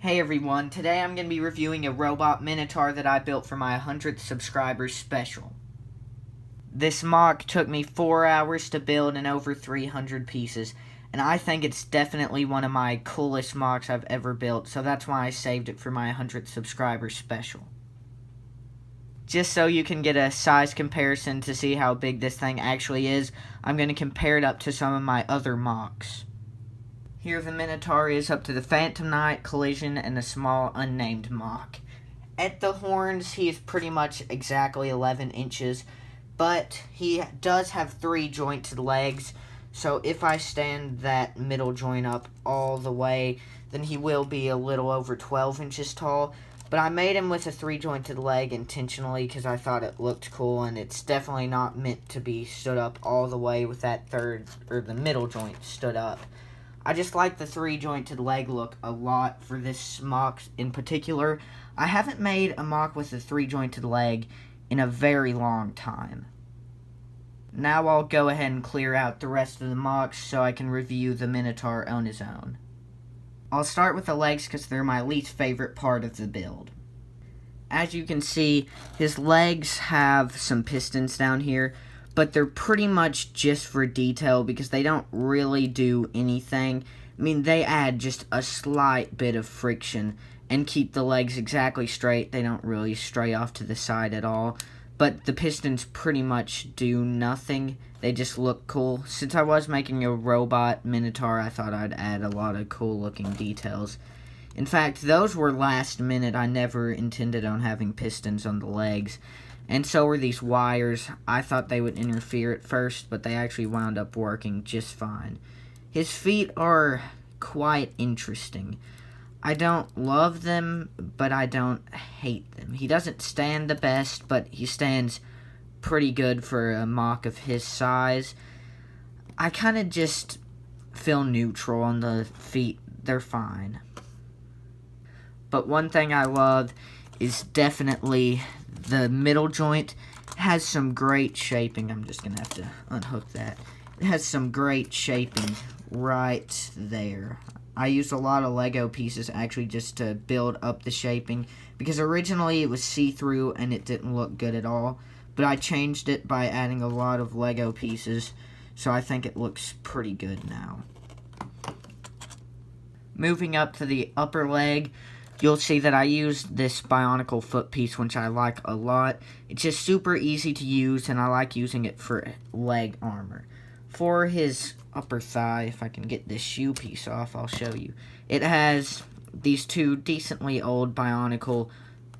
Hey everyone, today I'm going to be reviewing a robot Minotaur that I built for my 100th subscribers special. This mock took me 4 hours to build and over 300 pieces, and I think it's definitely one of my coolest mocks I've ever built, so that's why I saved it for my 100th subscribers special. Just so you can get a size comparison to see how big this thing actually is, I'm going to compare it up to some of my other mocks. Here the Minotaur is up to the Phantom Knight, Collision, and the small unnamed mock. At the horns, he is pretty much exactly 11 inches, but he does have 3 jointed legs, so if I stand that middle joint up all the way, then he will be a little over 12 inches tall. But I made him with a 3 jointed leg intentionally because I thought it looked cool, and it's definitely not meant to be stood up all the way with that the middle joint stood up. I just like the 3 jointed leg look a lot for this mock in particular. I haven't made a mock with a 3 jointed leg in a very long time. Now I'll go ahead and clear out the rest of the mocks so I can review the Minotaur on his own. I'll start with the legs because they're my least favorite part of the build. As you can see, his legs have some pistons down here, but they're pretty much just for detail because they don't really do anything. I mean, they add just a slight bit of friction and keep the legs exactly straight. They don't really stray off to the side at all. But the pistons pretty much do nothing. They just look cool. Since I was making a robot Minotaur, I thought I'd add a lot of cool looking details. In fact, those were last minute. I never intended on having pistons on the legs. And so were these wires. I thought they would interfere at first, but they actually wound up working just fine. His feet are quite interesting. I don't love them, but I don't hate them. He doesn't stand the best, but he stands pretty good for a mock of his size. I kind of just feel neutral on the feet. They're fine. But one thing I love is definitely the middle joint. Has some great shaping. I'm just going to have to unhook that. It has some great shaping right there. I used a lot of Lego pieces actually just to build up the shaping because originally it was see-through and it didn't look good at all. But I changed it by adding a lot of Lego pieces, so I think it looks pretty good now. Moving up to the upper leg, you'll see that I used this Bionicle foot piece, which I like a lot. It's just super easy to use, and I like using it for leg armor. For his upper thigh, if I can get this shoe piece off, I'll show you. It has these 2 decently old Bionicle,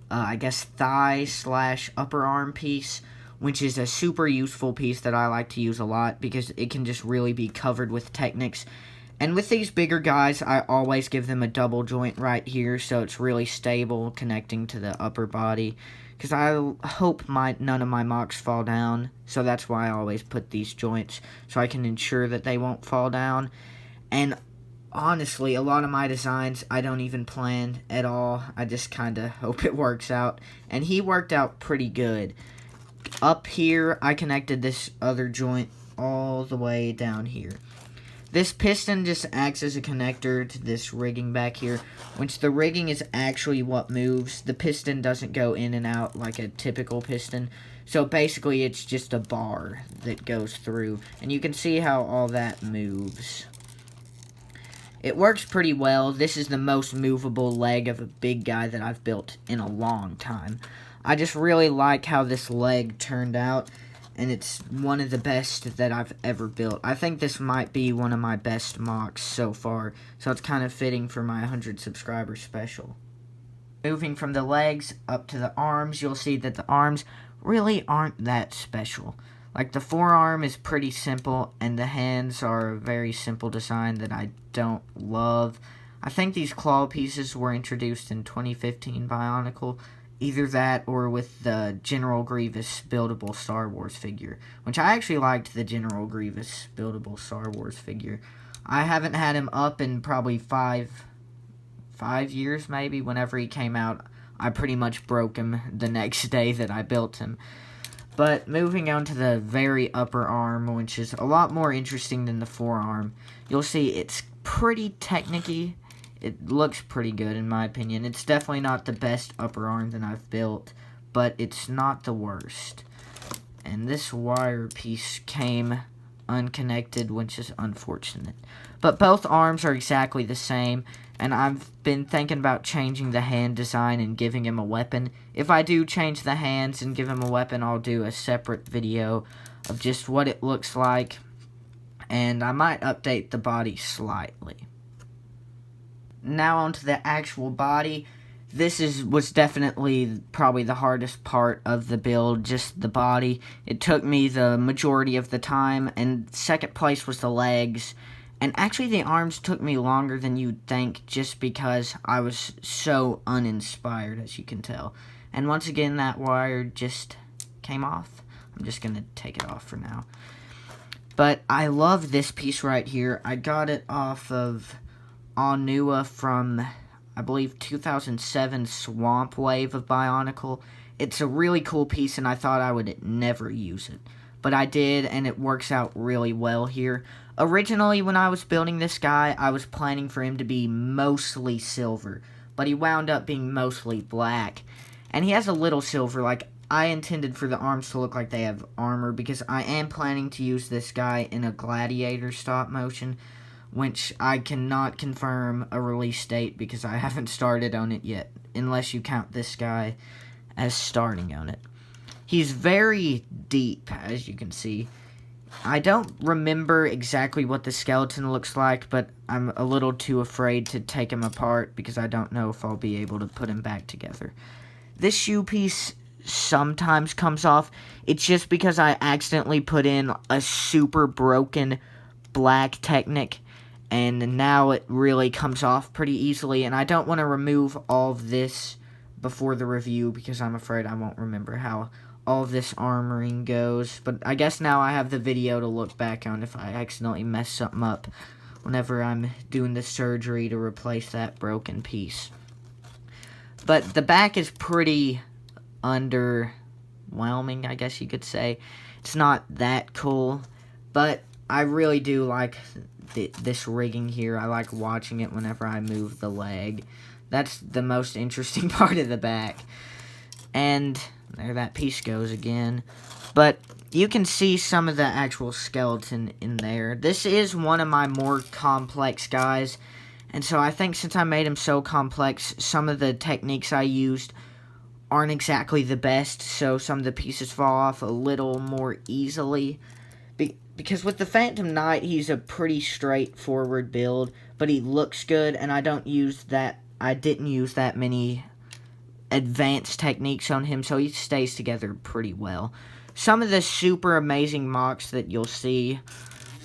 I guess, thigh/upper arm piece, which is a super useful piece that I like to use a lot because it can just really be covered with Technics. And with these bigger guys, I always give them a double joint right here, so it's really stable connecting to the upper body. Because I hope none of my mocks fall down, so that's why I always put these joints, so I can ensure that they won't fall down. And honestly, a lot of my designs, I don't even plan at all. I just kind of hope it works out. And he worked out pretty good. Up here, I connected this other joint all the way down here. This piston just acts as a connector to this rigging back here, which the rigging is actually what moves. The piston doesn't go in and out like a typical piston. So basically it's just a bar that goes through. And you can see how all that moves. It works pretty well. This is the most movable leg of a big guy that I've built in a long time. I just really like how this leg turned out. And it's one of the best that I've ever built. I think this might be one of my best mocks so far. So it's kind of fitting for my 100 subscriber special. Moving from the legs up to the arms, you'll see that the arms really aren't that special. Like the forearm is pretty simple, and the hands are a very simple design that I don't love. I think these claw pieces were introduced in 2015 Bionicle. Either that or with the General Grievous buildable Star Wars figure. Which I actually liked the General Grievous buildable Star Wars figure. I haven't had him up in probably five years maybe. Whenever he came out, I pretty much broke him the next day that I built him. But moving on to the very upper arm, which is a lot more interesting than the forearm. You'll see it's pretty technicky. It looks pretty good in my opinion. It's definitely not the best upper arm that I've built, but it's not the worst. And this wire piece came unconnected, which is unfortunate. But both arms are exactly the same, and I've been thinking about changing the hand design and giving him a weapon. If I do change the hands and give him a weapon, I'll do a separate video of just what it looks like, and I might update the body slightly. Now onto the actual body. This was definitely probably the hardest part of the build, just the body. It took me the majority of the time, and second place was the legs. And actually the arms took me longer than you'd think, just because I was so uninspired, as you can tell. And once again, that wire just came off. I'm just going to take it off for now. But I love this piece right here. I got it off of Anua from, I believe, 2007 Swamp Wave of Bionicle. It's a really cool piece, and I thought I would never use it. But I did, and it works out really well here. Originally, when I was building this guy, I was planning for him to be mostly silver. But he wound up being mostly black. And he has a little silver. Like, I intended for the arms to look like they have armor, because I am planning to use this guy in a Gladiator stop motion, which I cannot confirm a release date because I haven't started on it yet, unless you count this guy as starting on it. He's very deep, as you can see. I don't remember exactly what the skeleton looks like, but I'm a little too afraid to take him apart because I don't know if I'll be able to put him back together. This shoe piece sometimes comes off. It's just because I accidentally put in a super broken black Technic, and now it really comes off pretty easily, and I don't want to remove all of this before the review because I'm afraid I won't remember how all of this armoring goes. But I guess now I have the video to look back on if I accidentally mess something up whenever I'm doing the surgery to replace that broken piece. But the back is pretty underwhelming, I guess you could say. It's not that cool, but I really do like this rigging here. I like watching it whenever I move the leg. That's the most interesting part of the back. And there that piece goes again. But you can see some of the actual skeleton in there. This is one of my more complex guys. And so I think since I made him so complex, some of the techniques I used aren't exactly the best. So some of the pieces fall off a little more easily. Because with the Phantom Knight, he's a pretty straightforward build, but he looks good, and I didn't use that many advanced techniques on him, so he stays together pretty well. Some of the super amazing mocks that you'll see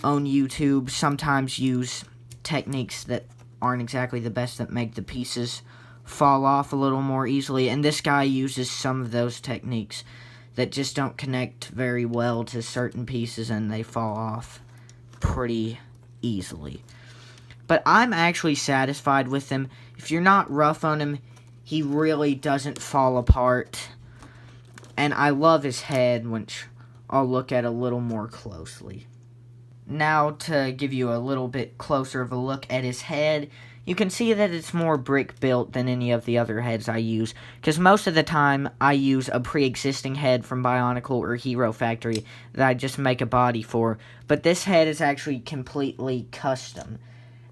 on YouTube sometimes use techniques that aren't exactly the best, that make the pieces fall off a little more easily, and this guy uses some of those techniques that just don't connect very well to certain pieces, and they fall off pretty easily. But I'm actually satisfied with him. If you're not rough on him, he really doesn't fall apart. And I love his head, which I'll look at a little more closely. Now, to give you a little bit closer of a look at his head, you can see that it's more brick built than any of the other heads I use, because most of the time I use a pre-existing head from Bionicle or Hero Factory that I just make a body for, but this head is actually completely custom.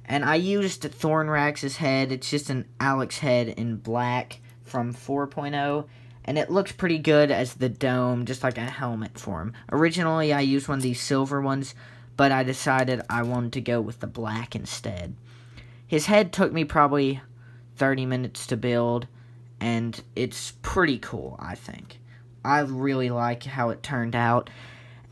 And I used Thornrax's head. It's just an Alex head in black from 4.0, and it looks pretty good as the dome, just like a helmet for him. Originally I used one of these silver ones, but I decided I wanted to go with the black instead. His head took me probably 30 minutes to build, and it's pretty cool, I think. I really like how it turned out,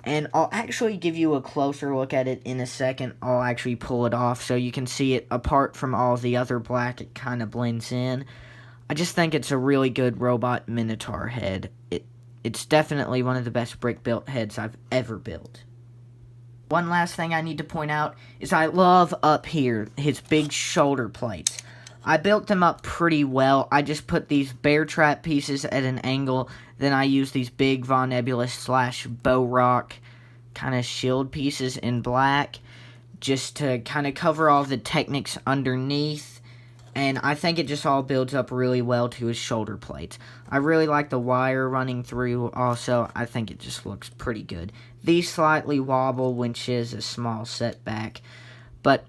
and I'll actually give you a closer look at it in a second. I'll actually pull it off so you can see it apart from all the other black. It kind of blends in. I just think it's a really good robot Minotaur head. It's definitely one of the best brick-built heads I've ever built. One last thing I need to point out is I love up here, his big shoulder plates. I built them up pretty well. I just put these bear trap pieces at an angle. Then I used these big Von Nebulous / Bow Rock kind of shield pieces in black, just to kind of cover all the techniques underneath. And I think it just all builds up really well to his shoulder plates. I really like the wire running through also. I think it just looks pretty good. These slightly wobble, which is a small setback, but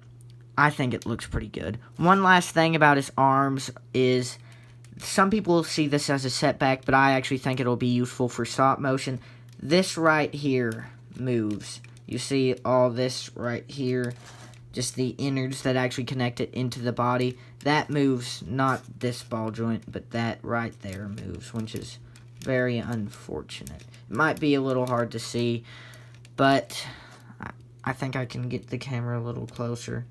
I think it looks pretty good. One last thing about his arms is some people see this as a setback, but I actually think it'll be useful for stop motion. This right here moves. You see all this right here, just the innards that actually connect it into the body. That moves, not this ball joint, but that right there moves, which is very unfortunate. It might be a little hard to see, but I think I can get the camera a little closer.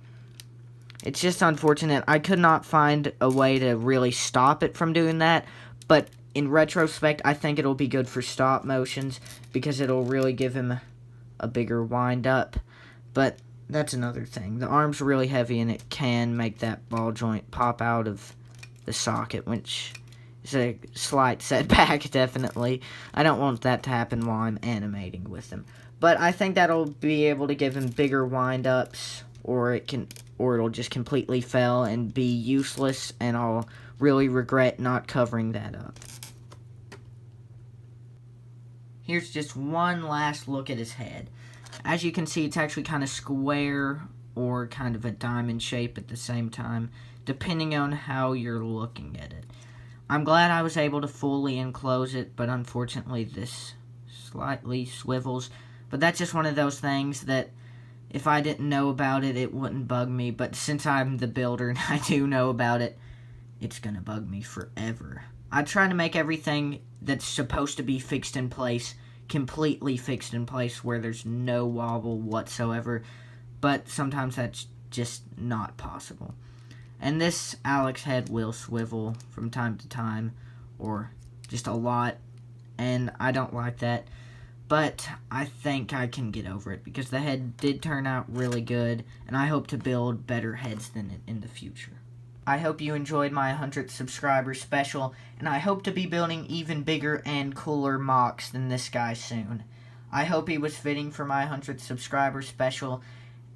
It's just unfortunate. I could not find a way to really stop it from doing that, but in retrospect, I think it'll be good for stop motions because it'll really give him a bigger wind up, but that's another thing. The arm's really heavy and it can make that ball joint pop out of the socket, which is a slight setback, definitely. I don't want that to happen while I'm animating with him. But I think that'll be able to give him bigger wind-ups, or it'll just completely fail and be useless, and I'll really regret not covering that up. Here's just one last look at his head. As you can see, it's actually kind of square or kind of a diamond shape at the same time, depending on how you're looking at it. I'm glad I was able to fully enclose it, but unfortunately this slightly swivels. But that's just one of those things that if I didn't know about it, it wouldn't bug me. But since I'm the builder and I do know about it, it's going to bug me forever. I try to make everything that's supposed to be fixed in place completely fixed in place where there's no wobble whatsoever, but sometimes that's just not possible. And this Alex head will swivel from time to time, or just a lot, and I don't like that, but I think I can get over it because the head did turn out really good, and I hope to build better heads than it in the future. I hope you enjoyed my 100th subscriber special, and I hope to be building even bigger and cooler mocks than this guy soon. I hope he was fitting for my 100th subscriber special,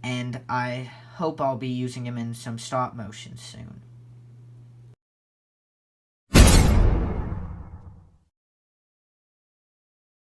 and I hope I'll be using him in some stop motion soon.